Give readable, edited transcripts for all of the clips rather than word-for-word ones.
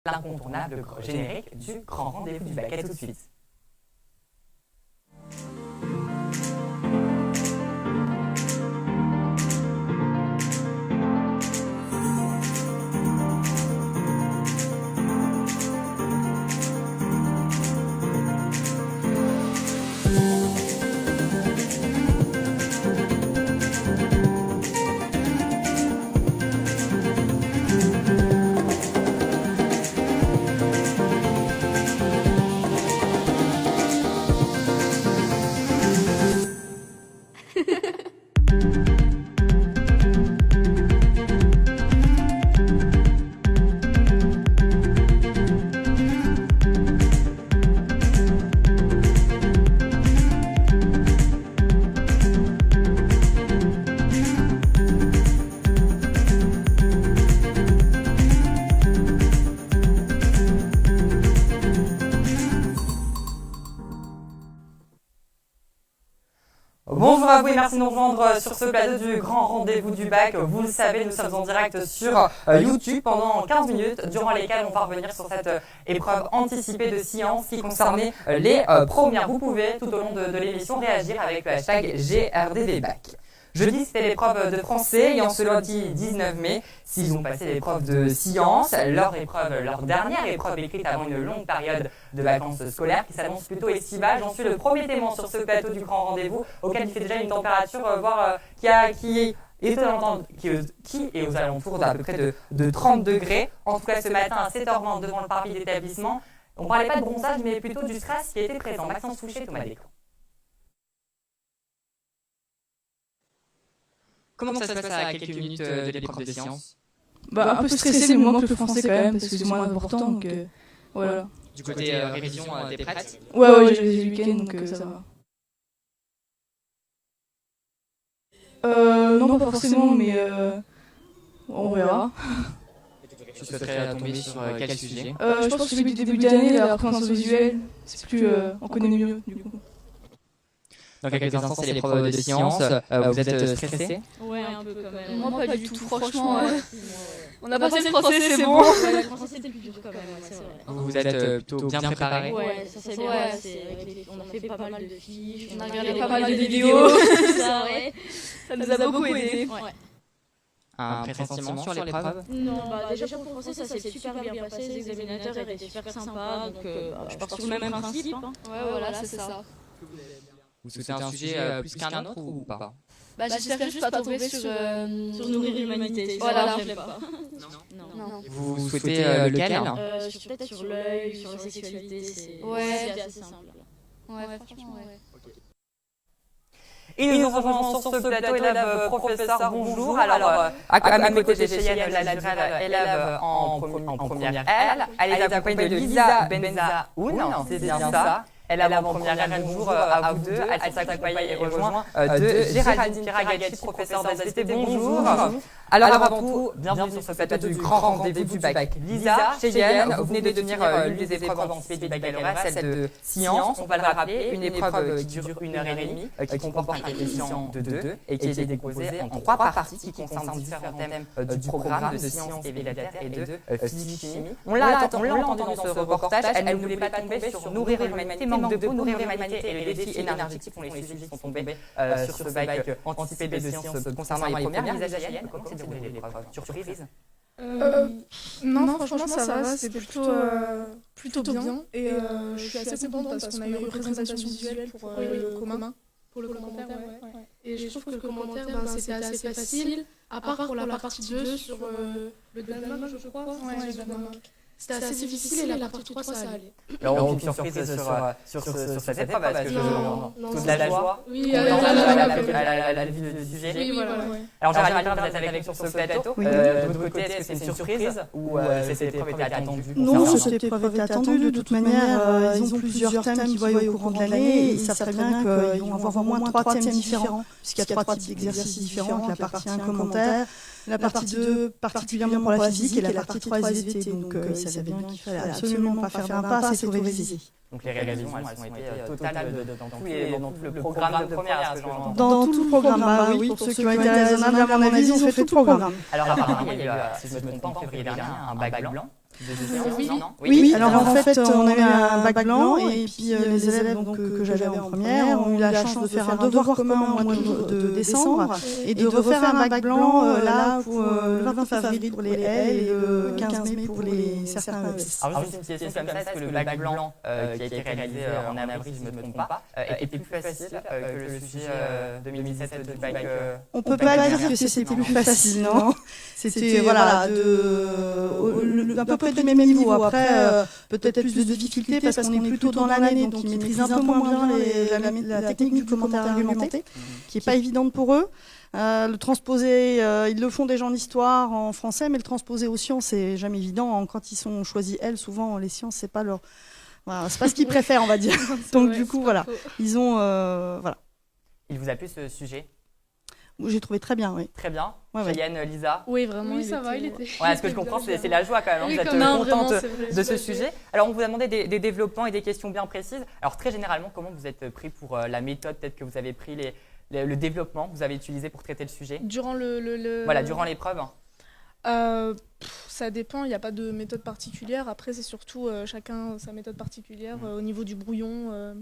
l'incontournable générique du grand rendez-vous du bac. À tout de suite. Bonjour à vous et merci de nous rejoindre sur ce plateau du grand rendez-vous du bac. Vous le savez, nous sommes en direct sur YouTube pendant 15 minutes, durant lesquelles on va revenir sur cette épreuve anticipée de sciences qui concernait les premières. Vous pouvez tout au long de l'émission réagir avec le hashtag GRDVBac. Jeudi, c'était l'épreuve de français et en ce lundi 19 mai, s'ils ont passé l'épreuve de sciences, leur dernière épreuve écrite avant une longue période de vacances scolaires qui s'annonce plutôt estivale. J'en suis le premier témoin sur ce plateau du grand rendez-vous auquel il fait déjà une température qui est aux alentours d'à peu près de 30 degrés. En tout cas, ce matin à 7h20 devant le parvis d'établissement, on ne parlait pas de bronzage mais plutôt du stress qui était présent. Maxence Fouché, Thomas Descamps. Comment ça se passe à quelques minutes de l'épreuve de sciences? Un peu stressé, mais moins que le français quand même, parce que c'est moins important, donc voilà. Du côté révision, t'es prête? Ouais, j'ai les week-ends, donc ça va. Non, pas forcément, mais on verra. Tu souhaiterais tomber sur quel sujet? Je pense que celui du début d'année, la représentation visuelle, c'est plus, on connaît mieux, du coup. Dans quelques instants, c'est l'épreuve de sciences. Vous êtes stressé? Ouais, un peu quand même. Moi, pas du tout, franchement. On a passé le français, c'est bon. Le français, c'était plus dur quand même, c'est vrai. Vous êtes plutôt bien préparé? Ouais, ça c'est bien. On a fait pas mal de fiches, on a regardé pas mal de vidéos. Ça nous a beaucoup aidé. Un pressentiment sur l'épreuve? Non, déjà pour le français, ça s'est super bien passé. Les examinateurs étaient super sympas, donc je pars sur le même principe. Ouais, voilà, c'est ça. Vous souhaitez un sujet plus qu'un autre ou pas? J'espère juste pas tomber sur nourrir l'humanité. Voilà, je l'aime pas. Non. Vous souhaitez lequel? Peut-être sur l'œil, sur la sexualité, c'est assez simple. Ouais, franchement, ouais. Et nous rejoignons sur ce plateau élève professeur, bonjour. Alors, à mes côtés, j'ai Cheyenne Ladurel, élève en première L. Elle est accompagnée de Lisa Benzaoun, c'est bien ça. Elle a en première L, bonjour à vous deux. Elle s'accompagne et rejoint de Géraldine Piragagati, professeure d'SVT, bonjour. Alors avant tout, bienvenue sur ce plateau du grand rendez-vous du bac. Lisa, Cheyenne, vous venez de tenir l'une des épreuves anticipées du baccalauréat, celle de sciences. On va le rappeler, une épreuve qui dure 1h30, qui comporte un coefficient de 2 et qui est décomposée en 3 parties qui concernent différents thèmes du programme de sciences et de terre et de physique-chimie. On l'a entendu dans ce reportage, elle ne voulait pas tomber sur nourrir l'humanité, manque de peau, nourrir l'humanité et les défis énergétiques font les sujets qui sont tombés sur ce bac anticipé de sciences concernant les premières. Lisa, Cheyenne, comment s'est déroulée l'épreuve? Surprise? Non, franchement ça va, c'est plutôt bien et je suis assez contente parce qu'on a eu une représentation visuelle pour le commun, pour le commentaire, ouais. Et je trouve que le commentaire, c'était assez facile, à part pour la partie 2 sur le Danemark, je crois. Ouais, le Danemark. C'était assez difficile et la partie 3 ça allait. Alors, aucune surprise sur cette épreuve parce que toute la joie. Oui, la vie du sujet. Oui, voilà. Alors, Géraldine, vous êtes avec nous sur ce plateau. De votre côté, est-ce que c'est une surprise ou cette épreuve était attendue? Non, cette épreuve était attendue. De toute manière, ils ont plusieurs thèmes qu'ils voient au courant de l'année. Ils savent très bien qu'ils vont avoir au moins 3 thèmes différents, puisqu'il y a 3 types d'exercices différents, avec la partie 1 commentaire, la partie 2 particulièrement pour la physique et la partie 3 SVT. Donc, ils savaient bien qu'il fallait absolument pas faire d'impasse et tout réviser. Donc les révisions, elles ont été totales dans tout le programme de première, à ce que j'entends. Dans tout le programme, bah oui, pour ceux qui ont été raisonnables, à mon avis, ils ont fait tout le programme. Alors apparemment, il y a eu, si je ne me trompe pas, en février dernier, un bac blanc. Oui, alors en fait, on a eu un bac blanc et puis les élèves donc, que j'avais en première ont eu la chance de faire un devoir commun au mois de décembre et de refaire un bac blanc là pour le 29 avril pour les L et le 15 mai pour les certains ES. Alors juste une question comme ça, est-ce que le bac blanc qui a été réalisé en avril, je ne me trompe pas, était plus facile que le sujet 2017 du bac On peut pas dire que c'était plus facile, non. C'était voilà, à peu près du même niveau. Après, peut-être plus de difficultés parce qu'on est plutôt dans l'année, donc ils maîtrisent un peu moins bien la technique du commentaire argumenté, qui n'est pas évidente pour eux. Le transposer, ils le font déjà en histoire, en français, mais le transposer aux sciences, c'est jamais évident. Quand ils sont choisis, souvent, les sciences, c'est pas leur... Voilà, c'est pas ce qu'ils préfèrent, on va dire. Donc du coup, voilà. Ils ont... voilà. Il vous a plu ce sujet ? J'ai trouvé très bien, oui. Très bien. Ouais. Cheyenne, Lisa ? Oui, vraiment. Oui, ça va, il était. Ouais, ce que je comprends, c'est la joie quand même. Vous êtes contente de ce sujet. Alors, on vous a demandé des développements et des questions bien précises. Alors, très généralement, comment vous êtes pris pour la méthode peut-être que vous avez pris, le développement que vous avez utilisé pour traiter le sujet ? Durant Voilà, durant l'épreuve. Ça dépend, il n'y a pas de méthode particulière. Après, c'est surtout chacun sa méthode particulière au niveau du brouillon,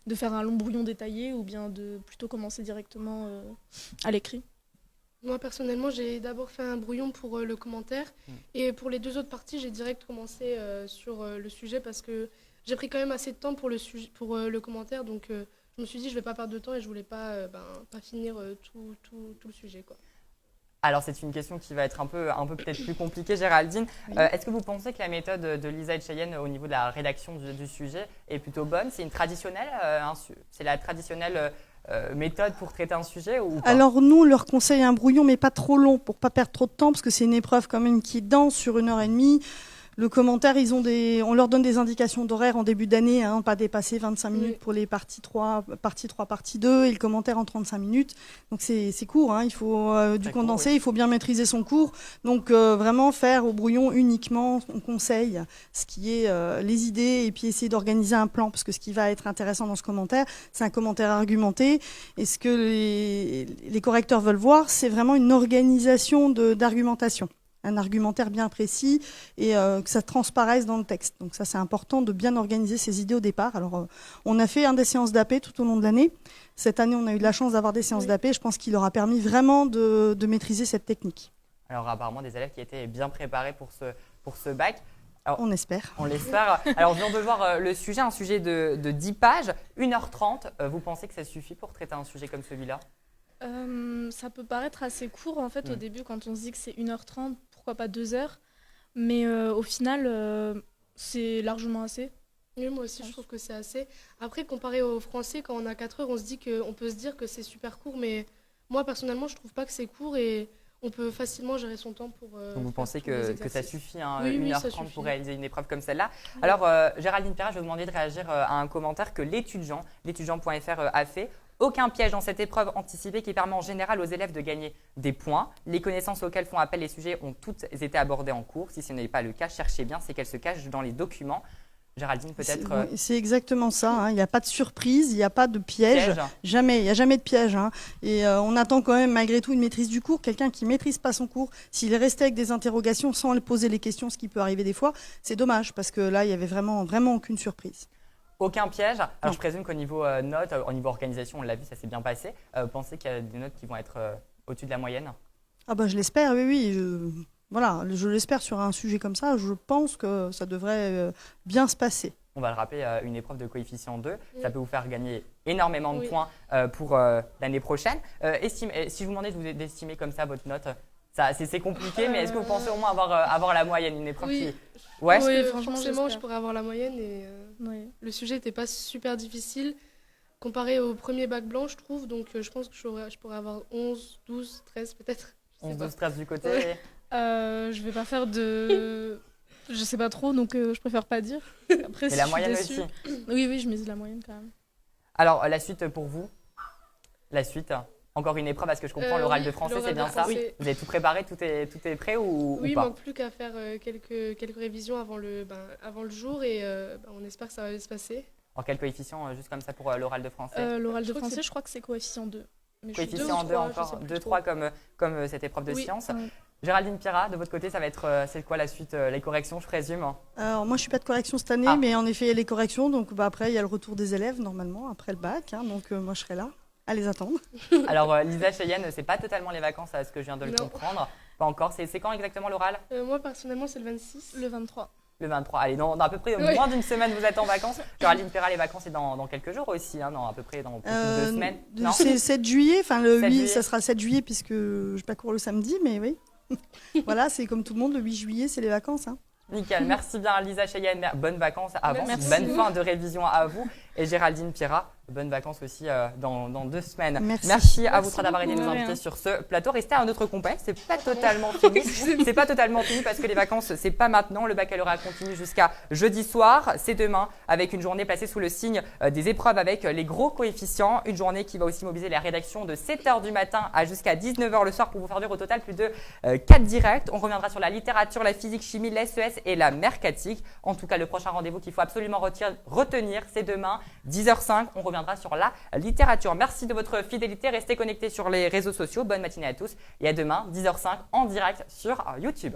de faire un long brouillon détaillé ou bien de plutôt commencer directement à l'écrit. Moi, personnellement, j'ai d'abord fait un brouillon pour le commentaire. Et pour les deux autres parties, j'ai direct commencé sur le sujet parce que j'ai pris quand même assez de temps pour le commentaire. Donc, je me suis dit, je ne vais pas perdre de temps et je ne voulais pas finir tout le sujet, quoi. Alors, c'est une question qui va être un peu peut-être plus compliquée, Géraldine. Est-ce que vous pensez que la méthode de Lisa et de Cheyenne au niveau de la rédaction du sujet est plutôt bonne ? C'est une traditionnelle, c'est la traditionnelle méthode pour traiter un sujet ou pas ? Alors nous, on leur conseille un brouillon, mais pas trop long, pour pas perdre trop de temps, parce que c'est une épreuve quand même qui est dense sur 1h30. Le commentaire, on leur donne des indications d'horaire en début d'année, pas dépasser 25 minutes pour les parties 3, partie 2, et le commentaire en 35 minutes. Donc c'est court, il faut du condensé, il faut bien maîtriser son cours. Donc vraiment faire au brouillon uniquement, on conseille ce qui est les idées, et puis essayer d'organiser un plan, parce que ce qui va être intéressant dans ce commentaire, c'est un commentaire argumenté. Et ce que les correcteurs veulent voir, c'est vraiment une organisation d'argumentation. Un argumentaire bien précis et que ça transparaisse dans le texte. Donc ça, c'est important de bien organiser ses idées au départ. Alors, on a fait des séances d'AP tout au long de l'année. Cette année, on a eu de la chance d'avoir des séances d'AP. Je pense qu'il leur a permis vraiment de maîtriser cette technique. Alors, apparemment, des élèves qui étaient bien préparés pour ce bac. Alors, on espère. On l'espère. Alors, je viens de voir le sujet, un sujet de 10 pages, 1h30. Vous pensez que ça suffit pour traiter un sujet comme celui-là ? Ça peut paraître assez court en fait au début quand on se dit que c'est 1h30, pourquoi pas 2 heures, mais au final c'est largement assez. Oui, moi aussi je trouve que c'est assez. Après, comparé au français, quand on a 4 heures, on peut se dire que c'est super court, mais moi personnellement je trouve pas que c'est court et on peut facilement gérer son temps pour... Donc vous pensez que ça suffit, 1h30 pour réaliser une épreuve comme celle-là. Oui. Alors Géraldine Perra, je vais vous demander de réagir à un commentaire que l'étudiant.fr a fait. Aucun piège dans cette épreuve anticipée qui permet en général aux élèves de gagner des points. Les connaissances auxquelles font appel les sujets ont toutes été abordées en cours. Si ce n'est pas le cas, cherchez bien, c'est qu'elles se cachent dans les documents. Géraldine, peut-être… C'est exactement ça. Il n'y a pas de surprise, il n'y a pas de piège. Jamais, il n'y a jamais de piège. Et on attend quand même malgré tout une maîtrise du cours. Quelqu'un qui ne maîtrise pas son cours, s'il est resté avec des interrogations sans poser les questions, ce qui peut arriver des fois, c'est dommage parce que là, il n'y avait vraiment aucune surprise. Aucun piège. Alors, je présume qu'au niveau notes, au niveau organisation, on l'a vu, ça s'est bien passé. Vous pensez qu'il y a des notes qui vont être au-dessus de la moyenne ? Je l'espère, oui. Je l'espère sur un sujet comme ça. Je pense que ça devrait bien se passer. On va le rappeler, une épreuve de coefficient 2, ça peut vous faire gagner énormément de points pour l'année prochaine. Si je vous demandais d'estimer comme ça votre note, c'est compliqué, mais est-ce que vous pensez au moins avoir la moyenne, une épreuve qui… Ouais, oui, franchement, je pourrais avoir la moyenne et le sujet n'était pas super difficile comparé au premier bac blanc, je trouve. Donc, je pense que je pourrais avoir 11, 12, 13 peut-être. 11, 12, 13 du côté. Je vais pas faire de… Je sais pas trop, donc je préfère pas dire. Après, mais la moyenne aussi. Oui, je mise la moyenne quand même. Alors, la suite pour vous ? La suite Encore une épreuve, parce que je comprends, l'oral de français, c'est bien ça? Oui. Vous avez tout préparé, tout est prêt ou Oui, il pas? manque plus qu'à faire quelques révisions avant le jour et on espère que ça va bien se passer. En quel coefficient, juste comme ça, pour l'oral de français? L'oral de français, je crois que c'est coefficient 2. Mais je suis Coefficient 2 3, encore, je sais plus 2-3 comme cette épreuve de Oui. sciences. Géraldine Pierrat, de votre côté, ça va être, c'est quoi la suite, les corrections, je présume? Alors moi je suis pas de correction cette année, Ah. mais en effet il y a les corrections, donc après il y a le retour des élèves normalement après le bac, hein, donc moi je serai là à les attendre. Alors, Lisa Cheyenne, c'est pas totalement les vacances, à ce que je viens de le Non. comprendre. Pas encore. C'est quand exactement l'oral? Moi, personnellement, c'est le 26. Le 23. Le 23. Allez, dans à peu près Oui. moins d'une semaine, vous êtes en vacances. Géraldine Pierrat, les vacances, c'est dans quelques jours aussi, hein, à peu près dans plus de 2 semaines. Non? C'est 7 juillet, enfin le 7 8, juillet. ça sera 7 juillet puisque je parcours le samedi, mais oui. Voilà, c'est comme tout le monde, le 8 juillet c'est les vacances. Hein. Nickel. Merci bien, Lisa Cheyenne. Bonnes vacances avant. Merci. Bonne fin de révision à vous. Et Géraldine Pierrat, bonnes vacances aussi dans 2 semaines. Merci. À vous trois d'avoir été beaucoup. nous De inviter rien. sur ce plateau. Restez à notre compagnie. C'est pas totalement fini. C'est pas totalement fini parce que les vacances, c'est pas maintenant. Le baccalauréat continue jusqu'à jeudi soir. C'est demain avec une journée placée sous le signe des épreuves avec les gros coefficients. Une journée qui va aussi mobiliser la rédaction de 7h du matin à jusqu'à 19h le soir pour vous faire vivre au total plus de 4 directs. On reviendra sur la littérature, la physique, chimie, la SES et la mercatique. En tout cas, le prochain rendez-vous qu'il faut absolument retenir, c'est demain, 10h05. On reviendra sur la littérature. Merci de votre fidélité. Restez connectés sur les réseaux sociaux. Bonne matinée à tous et à demain, 10h05 en direct sur YouTube.